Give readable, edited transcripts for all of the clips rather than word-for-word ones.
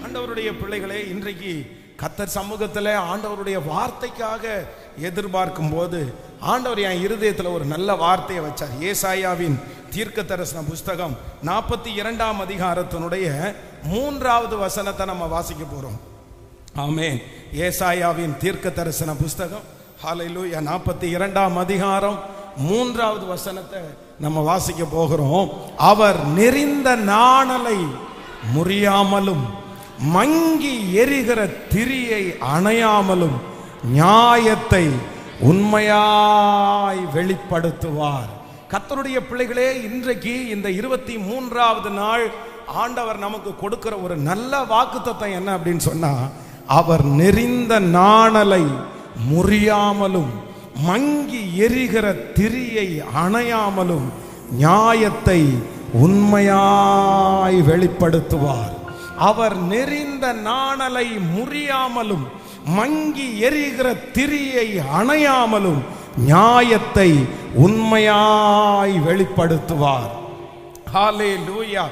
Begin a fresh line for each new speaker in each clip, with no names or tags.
ஆண்டவருடைய பிள்ளைகளே, இன்றைக்கு கர்த்தர் சமூகத்தில் ஆண்டவருடைய வார்த்தைக்காக எதிர்பார்க்கும் போது ஆண்டவர் என் இருதயத்தில் ஒரு நல்ல வார்த்தையை வச்சார். ஏசாயாவின் தீர்க்க தரிசன புஸ்தகம் 42ஆம் அதிகாரத்தினுடைய 3வது வசனத்தை நம்ம வாசிக்க போறோம். ஆமென். ஏசாயாவின் தீர்க்க தரிசன புஸ்தகம் ஹல்லேலூயா 42ஆம் அதிகாரம் 3வது வசனத்தை நம்ம வாசிக்க போகிறோம். அவர் நெறிந்த நாணலை முறியாமலும் மங்கி எரிகிற திரியை அணையாமலும் நியாயத்தை உண்மையாய் வெளிப்படுத்துவார். கர்த்தருடைய பிள்ளைகளே, இன்றைக்கு இந்த 23வது நாள் ஆண்டவர் நமக்கு கொடுக்கிற ஒரு நல்ல வாக்குத்தத்தம் என்ன அப்படின்னு சொன்னா, அவர் நெறிந்த நாணலை முறியாமலும் மங்கி எரிகிற திரியை அணையாமலும் நியாயத்தை உண்மையாய் வெளிப்படுத்துவார். அவர் நெறிந்த நாணலை முறியாமலும் மங்கி எரிகிற திரியை அணையாமலும் நியாயத்தை உண்மையாய் வெளிப்படுத்துவார். ஹல்லேலூயா.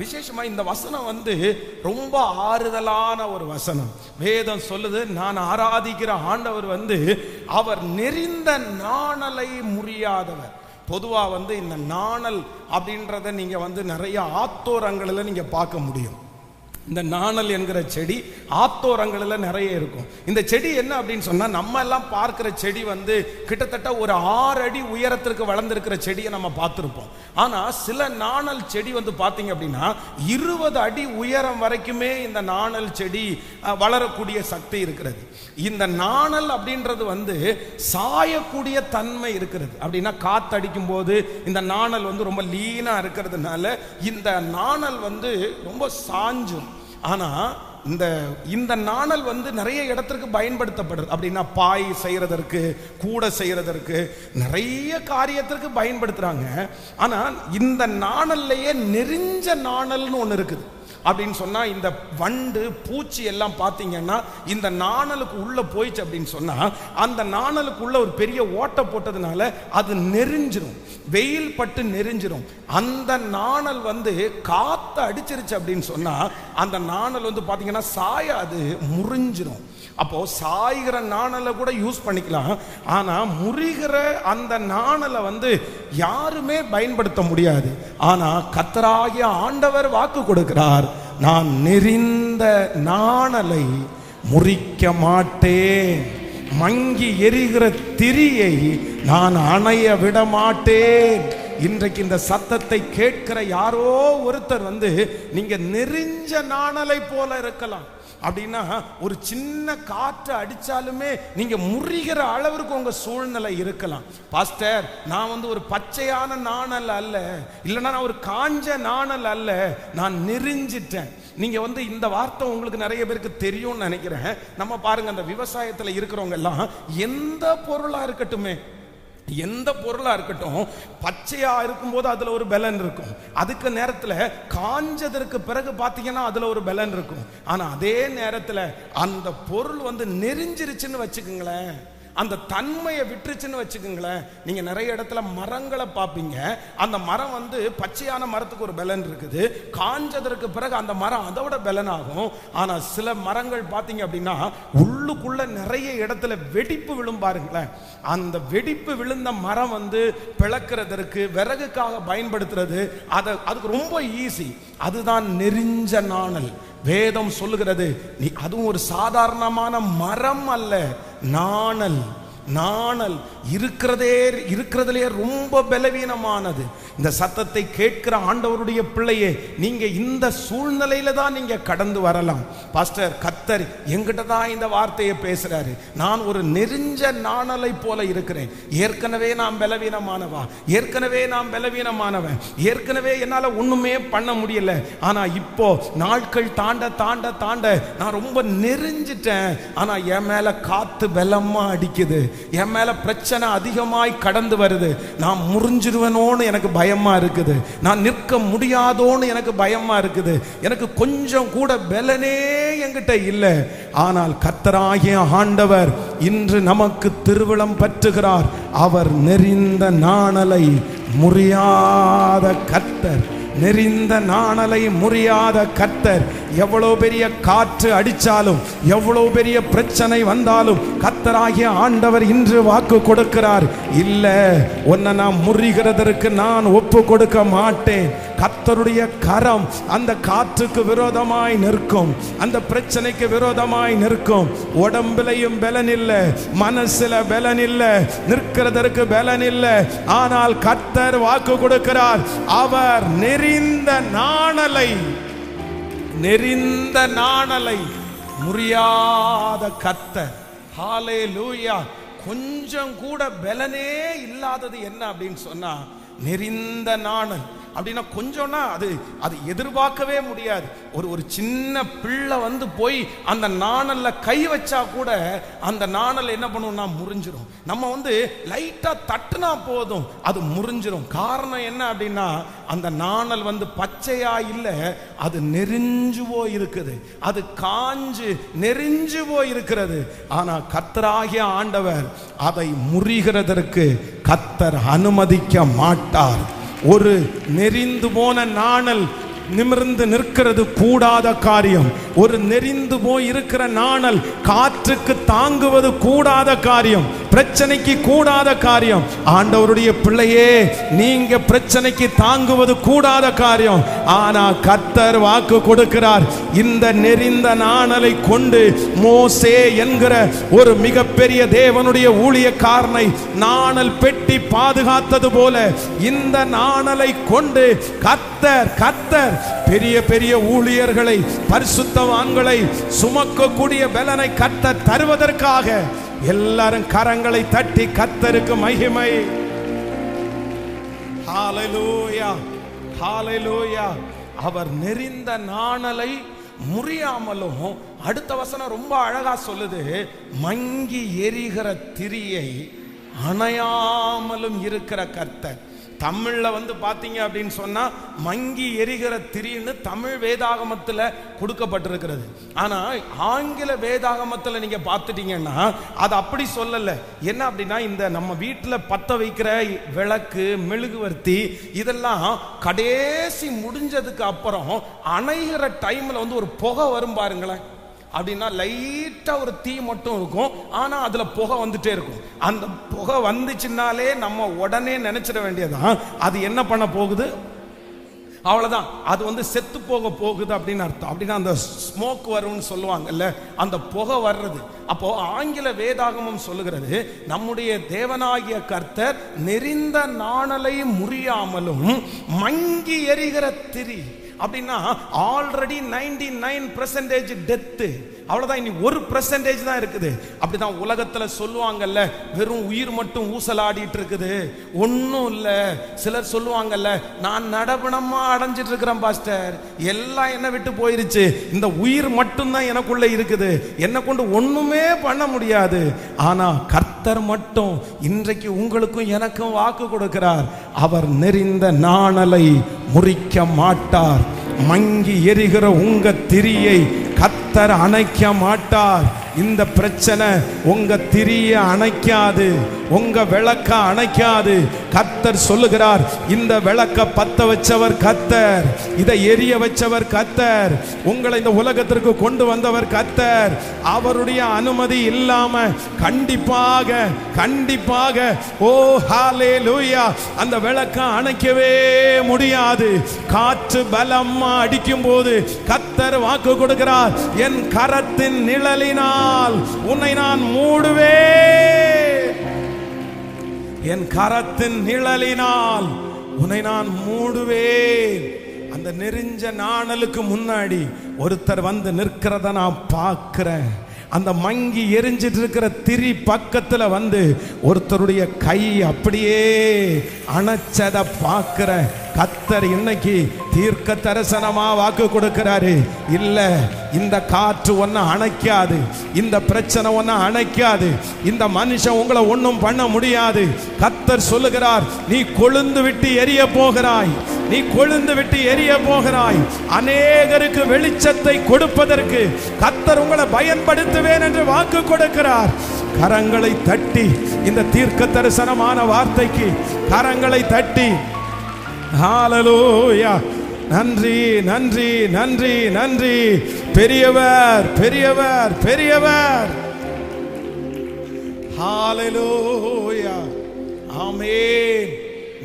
விசேஷமா இந்த வசனம் ரொம்ப ஆறுதலான ஒரு வசனம். வேதம் சொல்லுது, நான் ஆராதிக்கிற ஆண்டவர் அவர் நெறிந்த நாணலை முறியாதவர். பொதுவா இந்த நாணல் அப்படின்றத நீங்க நிறைய ஆத்தோரங்களில் நீங்க பார்க்க முடியும். இந்த நாணல் என்கிற செடி ஆத்தோரங்களில் நிறைய இருக்கும். இந்த செடி என்ன அப்படின்னு சொன்னா, நம்ம எல்லாம் பார்க்கிற செடி கிட்டத்தட்ட ஒரு 6 அடி உயரத்திற்கு வளர்ந்திருக்கிற செடியை நம்ம பார்த்திருப்போம். ஆனா சில நாணல் செடி பார்த்தீங்க அப்படின்னா 20 அடி உயரம் வரைக்குமே இந்த நாணல் செடி வளரக்கூடிய சக்தி இருக்கிறது. இந்த நாணல் அப்படின்றது சாயக்கூடிய தன்மை இருக்கிறது. அப்படின்னா காத்தடிக்கும் போது இந்த நாணல் ரொம்ப லீனா இருக்கிறதுனால இந்த நாணல் ரொம்ப சாஞ்சும். ஆனா இந்த நாணல் நிறைய இடத்திற்கு பயன்படுத்தப்படுது. அப்படின்னா பாய் செய்யறதற்கு, கூட செய்யறதற்கு, நிறைய காரியத்திற்கு பயன்படுத்துறாங்க. ஆனா இந்த நாணல்லையே நெறிஞ்ச நாணல்னு ஒண்ணு இருக்குது. அப்படின்னு சொன்னா இந்த வண்டு பூச்சி எல்லாம் பார்த்தீங்கன்னா இந்த நாணலுக்கு உள்ள போயிடுச்சு அப்படின்னு சொன்னா அந்த நாணலுக்குள்ள ஒரு பெரிய ஓட்டை போட்டதுனால அது நெறிஞ்சிரும், வெயில் பட்டு நெறிஞ்சிரும். அந்த நாணல் காத்து அடிச்சிருச்சு அப்படின்னு சொன்னா அந்த நாணல் பார்த்தீங்கன்னா சாயாது, முறிஞ்சிரும். அப்போ சாய்கிற நாணலை கூட யூஸ் பண்ணிக்கலாம். ஆனா முறிகிற அந்த நாணலை யாருமே பயன்படுத்த முடியாது. ஆனா கர்த்தராகிய ஆண்டவர் வாக்கு கொடுக்கிறார், நான் நெறிந்த நாணலை முறிக்க மாட்டேன், மங்கி எரிகிற திரியை நான் அணைய விட மாட்டேன். இன்றைக்கு இந்த சத்தத்தை கேட்கிற யாரோ ஒருத்தர் நீங்க நெறிஞ்ச நாணலை போல இருக்கலாம். அப்படின்னா ஒரு சின்ன காற்று அடிச்சாலுமே நீங்க முறிகிற அளவிற்கு உங்க சூழ்நிலை இருக்கலாம். பாஸ்டர், நான் ஒரு பச்சையான நாணல் அல்ல, இல்லைன்னா நான் ஒரு காஞ்ச நாணல் அல்ல, நான் நெறிஞ்சிட்டேன். நீங்க இந்த வார்த்தை உங்களுக்கு நிறைய பேருக்கு தெரியும்னு நினைக்கிறேன். நம்ம பாருங்க, அந்த விவசாயத்துல இருக்கிறவங்க எல்லாம் எந்த பொருளா இருக்கட்டுமே, எந்த பொருளா இருக்கட்டும், பச்சையா இருக்கும்போது அதுல ஒரு பலன் இருக்கும். அதுக்கு நேரத்துல காஞ்சதற்கு பிறகு பாத்தீங்கன்னா அதுல ஒரு பலன் இருக்கும். ஆனா அதே நேரத்துல அந்த பொருள் நெறிஞ்சிருச்சுன்னு வச்சுக்கோங்களேன், அந்த தன்மையை விட்டுருச்சுன்னு வச்சுக்கோங்களேன். நீங்க நிறைய இடத்துல மரங்களை பார்ப்பீங்க, அந்த மரம் பச்சையான மரத்துக்கு ஒரு பலன் இருக்குது, காஞ்சதற்கு பிறகு அந்த மரம் அதோட பலன் ஆகும். ஆனா சில மரங்கள் பார்த்தீங்க அப்படின்னா உள்ளுக்குள்ள நிறைய இடத்துல வெடிப்பு விழும் பாருங்களேன். அந்த வெடிப்பு விழுந்த மரம் பிளக்கிறதற்கு, விறகுக்காக பயன்படுத்துறது, அதுக்கு ரொம்ப ஈஸி. அதுதான் நெறிஞ்ச நாணல். வேதம் சொல்லுகிறது, நீ அதுவும் ஒரு சாதாரணமான மரம் அல்ல, நாணல். நாணல் இருக்கிறதுலே ரொம்ப பலவீனமானது. இந்த சத்தத்தை கேட்கிற ஆண்டவருடைய பிள்ளையே, நீங்க இந்த சூழ்நிலையில தான் நீங்க கடந்து வரலாம். பாஸ்டர், கர்த்தர் என்கிட்ட தான் இந்த வார்த்தையை பேசுறாரு, நான் ஒரு நெறிஞ்ச நாணலை போல இருக்கிறேன், ஏற்கனவே நான் பலவீனமானவா, ஏற்கனவே நான் பலவீனமானவன், ஏற்கனவே என்னால ஒண்ணுமே பண்ண முடியல. ஆனா இப்போ நாட்கள் தாண்ட தாண்ட தாண்ட நான் ரொம்ப நெறிஞ்சிட்டேன். ஆனா என் மேல காத்து பலமா அடிக்குது, என் மேல பிரச்சனை அதிகமாய் கடந்து வருது, நான் முறிஞ்சிருவனோன்னு எனக்கு பயமா இருக்குது, நான் நிற்க முடியாதோன்னு எனக்கு பயமா இருக்குது, எனக்கு கொஞ்சம் கூட பலனே என்கிட்ட இல்லை. ஆனால் கர்த்தராகிய ஆண்டவர் இன்று நமக்கு திருவிழம் பற்றுகிறார். அவர் நெறிந்த நாணலை முறியாத கர்த்தர், நெறிந்த நாணலை முறியாத கர்த்தர். எவ்வளவு பெரிய காற்று அடிச்சாலும், எவ்வளவு பெரிய பிரச்சனை வந்தாலும், கர்த்தராகிய ஆண்டவர் இன்று வாக்கு கொடுக்கிறார், இல்ல உன்னை நான் முறிகிறதற்கு நான் ஒப்பு கொடுக்க மாட்டேன். கர்த்தருடைய கரம் அந்த காற்றுக்கு விரோதமாய் நிற்கும், அந்த பிரச்சனைக்கு விரோதமாய் நிற்கும். உடம்பிலையும் பலன் இல்லை, மனசுல பலன் இல்லை, நிற்கிறதற்கு பலன் இல்லை. ஆனால் கர்த்தர் வாக்கு கொடுக்கிறார், அவர் நெறிந்த நாணலை முறியாத கர்த்தர். ஹல்லேலூயா. கொஞ்சம் கூட பலனே இல்லாதது என்ன அப்படின்னு சொன்னா நெறிந்த நாணல். அப்படின்னா கொஞ்சம்னா அது எதிர்பார்க்கவே முடியாது. ஒரு சின்ன பிள்ளை வந்து போய் அந்த நாணல்ல கை வச்சா கூட அந்த நாணல் என்ன பண்ணுவோம்னா முறிஞ்சிரும். நம்ம வந்து லைட்டா தட்டுனா போதும் அது முறிஞ்சிரும். காரணம் என்ன அப்படின்னா அந்த நாணல் வந்து பச்சையா இல்லை, அது நெறிஞ்சு போய் இருக்குது, அது காஞ்சு நெறிஞ்சு போய் இருக்கிறது. ஆனா கர்த்தராகிய ஆண்டவர் அதை முறிகிறதற்கு கர்த்தர் அனுமதிக்க மாட்டார். ஒரு நெறிந்து போன நாணல் நிமிர்ந்து நிற்கிறது கூடாத காரியம். ஒரு நெறிந்து போய் இருக்கிற நாணல் காற்றுக்கு தாங்குவது கூடாத காரியம், பிரச்சனைக்கு கூடாத காரியம். ஆண்டவருடைய பிள்ளையே, நீங்க பிரச்சனைக்கு தாங்குவது கூடாத காரியம். ஆனா கர்த்தர் வாக்கு கொடுக்கிறார், இந்த நெறிந்த நாணலை கொண்டு மோசே என்கிற ஒரு மிகப்பெரிய தேவனுடைய ஊழியக்காரனை நாணல் பெட்டி பாதுகாத்தது போல இந்த நாணலை கொண்டு கர்த்தர் பெரிய பெரிய ஊழியர்களை, பரிசுத்தவான்களை சுமக்கக்கூடிய பலனை கர்த்தர் தருவதற்காக எல்லாரும் கரங்களை தட்டி கர்த்தருக்கு மகிமை. ஹல்லேலூயா, ஹல்லேலூயா. அவர் நெறிந்த நாணலை முறியாமலும், அடுத்த வசனம் ரொம்ப அழகா சொல்லுது, மங்கி எரிகிற திரியை அணையாமலும் இருக்கிற கர்த்தர். தமிழ்ல வந்து பாத்தீங்க அப்படின்னு சொன்னா மங்கி எரிகிற திரின்னு தமிழ் வேதாகமத்துல கொடுக்கப்பட்டிருக்கிறது. ஆனா ஆங்கில வேதாகமத்துல நீங்க பார்த்துட்டீங்கன்னா அது அப்படி சொல்லல. என்ன அப்படின்னா இந்த நம்ம வீட்டுல பத்த வைக்கிற விளக்கு, மெழுகுவர்த்தி இதெல்லாம் கடைசி முடிஞ்சதுக்கு அப்புறம் அணைகிற டைம்ல வந்து ஒரு புகை வரும் பாருங்களேன். அப்படின்னா லைட்டா ஒரு தீ மட்டும் இருக்கும், ஆனா அதுல புகை வந்துட்டே இருக்கும். அந்த புகை வந்துச்சுன்னாலே நம்ம உடனே நினைச்சிட வேண்டியதான் அது என்ன பண்ண போகுது, அவ்வளவுதான், அது வந்து செத்து போக போகுது அப்படின்னு அர்த்தம். அப்படின்னா அந்த ஸ்மோக் வரும்னு சொல்லுவாங்கல்ல, அந்த புகை வர்றது. அப்போ ஆங்கில வேதாகமம் சொல்லுகிறது, நம்முடைய தேவனாகிய கர்த்தர் நெறிந்த நாணலை முறியாமலும் மங்கி எரிகிற திரி. அப்படின்னா ஆல்ரெடி 99% டெத்து, அவ்வளவுதான், இனி 1% தான் இருக்குது. அப்படிதான் உலகத்துல சொல்லுவாங்கல்ல, வெறும் உயிர் மட்டும் ஊசலாடிட்டு இருக்குது, ஒன்னும் இல்ல. சிலர் சொல்லுவாங்கல்ல, நான் நடபணமா அடைஞ்சிட்டு இருக்கிறேன் பாஸ்டர், எல்லாம் என்ன விட்டு போயிருச்சு, இந்த உயிர் மட்டும் தான் எனக்குள்ள இருக்குது, என்னை கொண்டு ஒண்ணுமே பண்ண முடியாது. ஆனா கர்த்தர் மட்டும் இன்றைக்கு உங்களுக்கும் எனக்கும் வாக்கு கொடுக்கிறார், அவர் நெறிந்த நாணலை முறிக்க மாட்டார். மங்கி எரிகிற உங்க திரியை கர்த்தர் அணைக்க மாட்டார். இந்த பிரச்சனை உங்க திரிய அணைக்காது, உங்க விளக்க அணைக்காது. கர்த்தர் சொல்லுகிறார், இந்த விளக்க பத்த வச்சவர் கர்த்தர், இதை எரிய வச்சவர் கர்த்தர், உங்களை இந்த உலகத்திற்கு கொண்டு வந்தவர் கர்த்தர். அவருடைய அனுமதி இல்லாம கண்டிப்பாக ஓ ஹல்லேலூயா அந்த விளக்க அணைக்கவே முடியாது. காற்று பலமா அடிக்கும் போது கர்த்தர் வாக்கு கொடுக்கிறார், என் கரத்தின் நிழலினால் உன்னை நான் மூடுவேன், என் கரத்தின் நிழலினால் உன்னை நான் மூடுவேன். அந்த நெறிஞ்ச நாணலுக்கு முன்னாடி ஒருத்தர் வந்து நிற்கிறத நான் பார்க்கிறேன். அந்த மங்கி எரிஞ்சிட்டு இருக்கிற திரி பக்கத்துல வந்து ஒருத்தருடைய கை அப்படியே அணைச்சத பார்க்கிற கர்த்தர் இன்னைக்கு தீர்க்க தரிசனமா வாக்கு கொடுக்கிறாரு, இல்ல இந்த காற்று ஒன்ன அணைக்காது, இந்த பிரச்சனை ஒன்ன அணைக்காது, இந்த மனுஷன் உங்களை ஒன்றும் பண்ண முடியாது. கர்த்தர் சொல்லுகிறார், நீ கொழுந்து விட்டு எரிய போகிறாய், நீ கொழுந்து விட்டு எரிய போகிறாய். அநேகருக்கு வெளிச்சத்தை கொடுப்பதற்கு கர்த்தர் உங்களை பயன்படுத்துவேன் என்று வாக்கு கொடுக்கிறார். கரங்களை தட்டி இந்த தீர்க்க தரிசனமான வார்த்தைக்கு கரங்களை தட்டி ஹல்லேலூயா நன்றி நன்றி நன்றி நன்றி. பெரியவர் பெரியவர் பெரியவர். ஹalleluya. ஆமென்.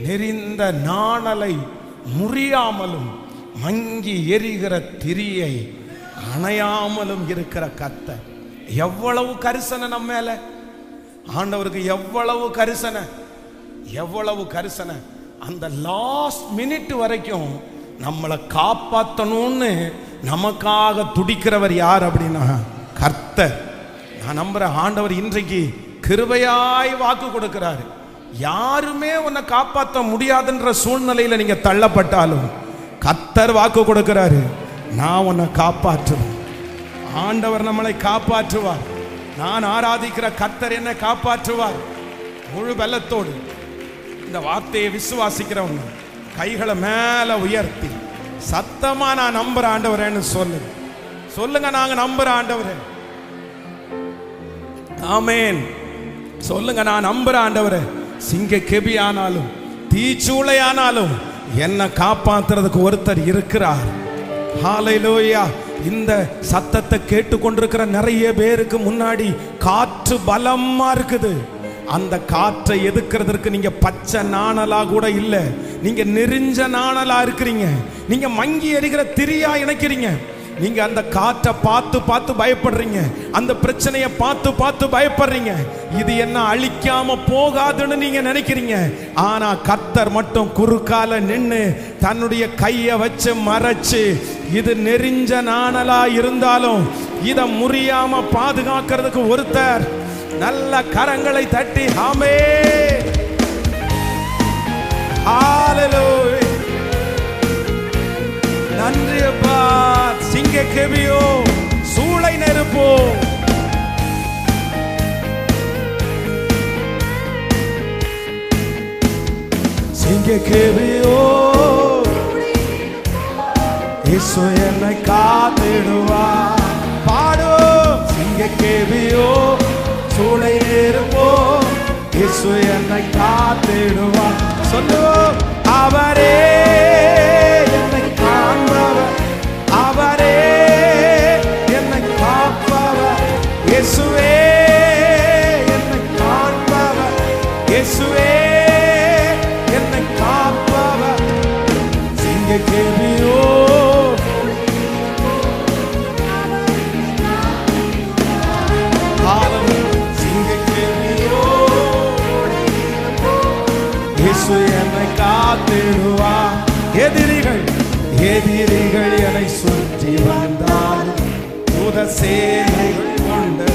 நெறிந்த நாணலை முறியாமலும் மங்கி எரிகிற திரியை அணையாமலும் இருக்கிற கர்த்தர். எவ்வளவு கரிசனை நம்ம மேல ஆண்டவருக்கு, எவ்வளவு கரிசனை, எவ்வளவு கரிசனை. அந்த லாஸ்ட் மினிட் வரைக்கும் நம்மளை காப்பாற்றணும்னு நமக்காக துடிக்கிறவர் யார் அப்படின்னா கர்த்தர். நான் நம்புறேன் ஆண்டவர் இன்றைக்கு கிருபையாய் வாக்கு கொடுக்கிறாரு. யாருமே உன்னை காப்பாற்ற முடியாதுன்ற சூழ்நிலையில நீங்க தள்ளப்பட்டாலும் கர்த்தர் வாக்கு கொடுக்கிறாரு, நான் உன்னை காப்பாற்றுவேன். ஆண்டவர் நம்மளை காப்பாற்றுவார். நான் ஆராதிக்கிற கர்த்தர் என்னை காப்பாற்றுவார். முழு பலத்தோடு இந்த வார்த்தையை விசுவாசிக்கிறவங்க கைகளை மேல உயர்த்தி சத்தமா நான் நம்புற ஆண்டவரேன்னு சொல்லுங்க. சொல்லுங்க, நாங்க நம்புற ஆண்டவரே. ஆமென். சொல்லுங்க, நான் நம்புற ஆண்டவரே. சிங்க கெபி ஆனாலும் தீச்சூளை ஆனாலும் என்ன காப்பாத்துறதுக்கு ஒருத்தர் இருக்கிறார். ஹalleluya. இந்த சத்தத்தை கேட்டுக்கொண்டிருக்கிற நிறைய பேருக்கு முன்னாடி காற்று பலமா இருக்குது. அந்த காற்றை எதிர்க்கிறதுக்கு நீங்க பச்சை நாணலா கூட இல்ல, நீங்க நெறிஞ்ச நாணலா இருக்கிறீங்க. நீங்க மங்கி எரிகிற திரியா இணைக்கிறீங்க. நீங்க அந்த காற்றை பார்த்து பார்த்து பயப்படுறீங்க, அந்த பிரச்சனையை பார்த்து பார்த்து பயப்படுறீங்க. இது என்ன அழிக்காம போகாதுன்னு நீங்க நினைக்கிறீங்க. ஆனா கர்த்தர் மட்டும் குறுக்கால நின்று தன்னுடைய கையை வச்சு மறைச்சு, இது நெறிஞ்ச நாணலா இருந்தாலும் இதை முறியாம பாதுகாக்கிறதுக்கு ஒருத்தர். நல்ல கரங்களை தட்டி ஆமென். ஹalleluya. நன்றி அப்பா. சிங்க கெபியோ சூளை நெருப்போ சிங்க கெபியோ இயேசு என்னை காத்திடுவார். பாடும் சிங்க கெபியோ சூளை நெருப்போ இயேசு என்னை காத்திடுவார். சொல்லுவோம், அவரே என்னை காண்பவர், அவரே என்னை காப்பவர். இயேசுவே என்னை காண்பவர், இயேசுவே என்னை காப்பவர். சிங்க கெபியோ சிங்க கெபியோ இயேசு என்னை காத்திடுவார். எதிரிகள் எதிரிகள் என்னை சுற்றி வந்தாலும் தூத சேனைகள் கொண்டு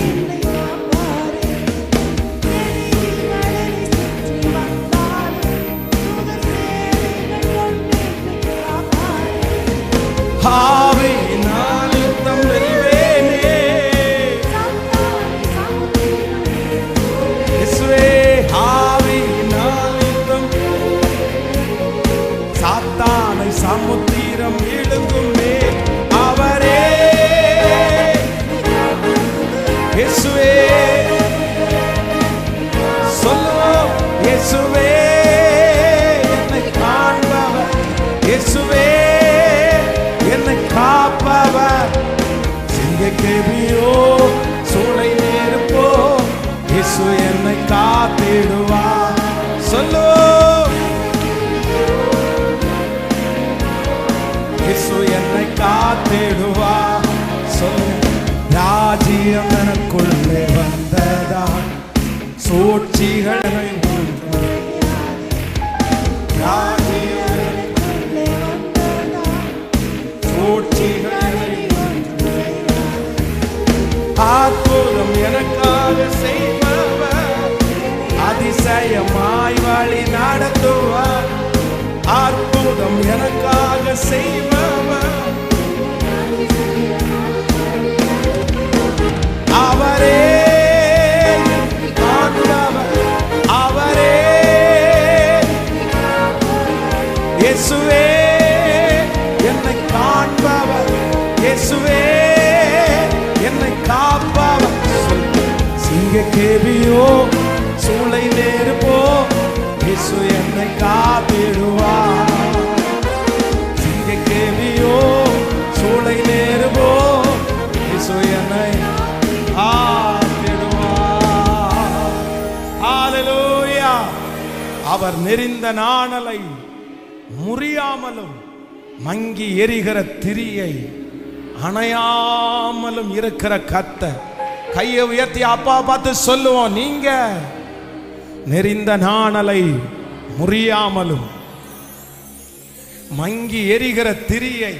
ஆவியினால் யுத்தம் வெல்வேனே. இயேசுவே ஆவியினால் யுத்தம், சாத்தானை சமுத்திரம் இழுங்குமே. அவரே இயேசுவே. சொல்லுவோம், இயேசுவே என்னை காண்பவர், இயேசுவே என்னை காப்பவர். சிங்க கெபியோ சூளை நெருப்போ இயேசு என்னை காத்திடுவார். சொல்லுவோம், இயேசு என்னை காத்திடுவார். சொல்லுங்க, ராஜ்யம் எனக்குள்ளே வந்ததா சூழ்ச்சிகளை அற்புதம் எனக்காக செய்பவர், அதிசயமாய் வழி நடத்துவார். அற்புதம் எனக்காக செய்பவர், அவரே காண்பவர், அவரே இயேசுவே என்னை காண்பவர், இயேசுவே என்னை காப்பவர். சிங்க கெபியோ சூளை நெருப்போ இயேசு என்னை காத்திடுவார். சிங்க என்னை ஆற்றிடுவார். ஹல்லேலூயா. அவர் நெரிந்த நாணலை முறியாமலும் மங்கி எரிகிற திரியை அணையாமலும் இருக்கிற கர்த்தர். கையை உயர்த்தி அப்பா பார்த்து சொல்லுவோம், நீங்க நெரிந்த நாணலை முறியாமலும் மங்கி எரிகிற திரியை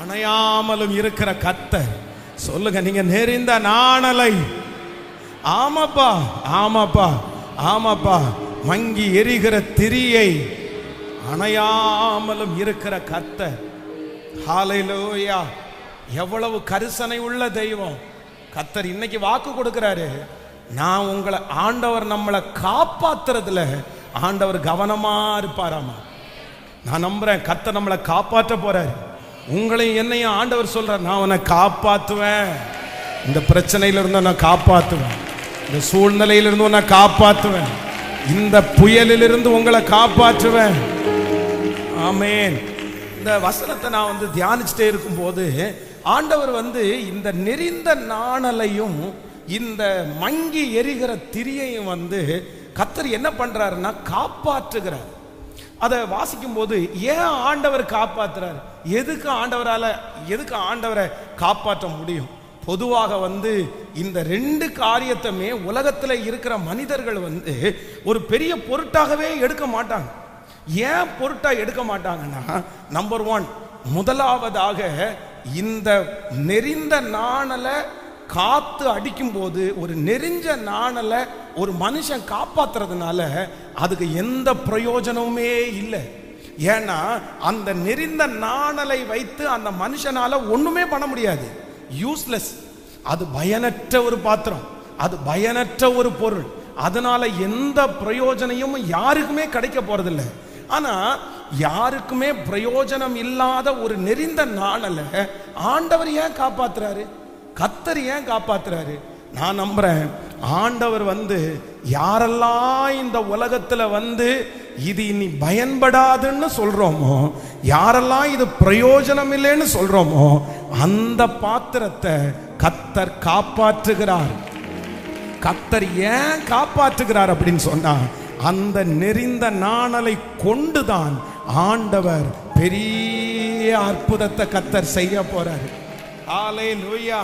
அணையாமலும் இருக்கிற கர்த்தர். சொல்லுங்க, நீங்க நெரிந்த நாணலை, ஆமாப்பா ஆமாப்பா ஆமாப்பா, மங்கி எரிகிற திரியை அணையாமலும் இருக்கிற கர்த்தர். ஹல்லேலூயா. எவ்வளவு கரிசனை உள்ள தெய்வம் கர்த்தர். இன்னைக்கு வாக்கு கொடுக்கிறாரு, நான் உங்களை, ஆண்டவர் நம்மளை காப்பாத்துறதுல ஆண்டவர் கவனமா இருப்பாராமா. நான் நம்புறேன் கர்த்தர் நம்மளை காப்பாற்ற போறாரு. உங்களையும் என்னையும் ஆண்டவர் சொல்றார், நான் உன்னை காப்பாத்துவேன். இந்த பிரச்சனையிலிருந்து நான் காப்பாத்துவேன், இந்த சூழ்நிலையிலிருந்து உன்னை காப்பாத்துவேன், இந்த புயலிலிருந்து உங்களை காப்பாற்றுவேன். ஆமென். இந்த வசனத்தை நான் தியானிச்சுட்டே இருக்கும்போது ஆண்டவர் இந்த நெரிந்த நாணலையும் இந்த மங்கி எரிகிற திரியையும் கர்த்தர் என்ன பண்றாருன்னா காப்பாற்றுகிறார். அதை வாசிக்கும் போது ஏன் ஆண்டவர் காப்பாற்றுறார், எதுக்கு ஆண்டவரை காப்பாற்ற முடியும்? பொதுவாக இந்த ரெண்டு காரியத்தையுமே உலகத்தில் இருக்கிற மனிதர்கள் ஒரு பெரிய பொருட்டாகவே எடுக்க மாட்டாங்க. ஏன் பொருட்டா எடுக்க மாட்டாங்கன்னா, நம்பர் 1, முதலாவதாக இந்த நெரிந்த நாணலை காத்து அடிக்கும் போது, ஒரு நெரிஞ்ச நாணலை ஒரு மனுஷன் காப்பாத்துறதுனால அதுக்கு எந்த பிரயோஜனமுமே இல்லை. ஏன்னா அந்த நெரிந்த நாணலை வைத்து அந்த மனுஷனால ஒண்ணுமே பண்ண முடியாது, யூஸ்லெஸ். அது பயனற்ற ஒரு பாத்திரம், அது பயனற்ற ஒரு பொருள். அதனால எந்த பிரயோஜனமும் யாருக்குமே கிடைக்க போறதில்லை. ஆனா யாருக்குமே பிரயோஜனம் இல்லாத ஒரு நெரிந்த நாணலை ஆண்டவர் ஏன் காப்பாத்துறாரு, கர்த்தர் ஏன் காப்பாத்துறாரு? நான் நம்புறேன் ஆண்டவர் யாரெல்லாம் இந்த உலகத்துல இது இனி பயன்படாதுன்னு சொல்றோமோ, யாரெல்லாம் இது பிரயோஜனம் இல்லைன்னு சொல்றோமோ, அந்த பாத்திரத்தை கர்த்தர் காப்பாற்றுகிறார். கர்த்தர் ஏன் காப்பாற்றுகிறார் அப்படின்னு சொன்னா, அந்த நெரிந்த நாணலை கொண்டுதான் ஆண்டவர் பெரிய அற்புதத்தை கர்த்தர் செய்ய போறார். ஹல்லேலூயா.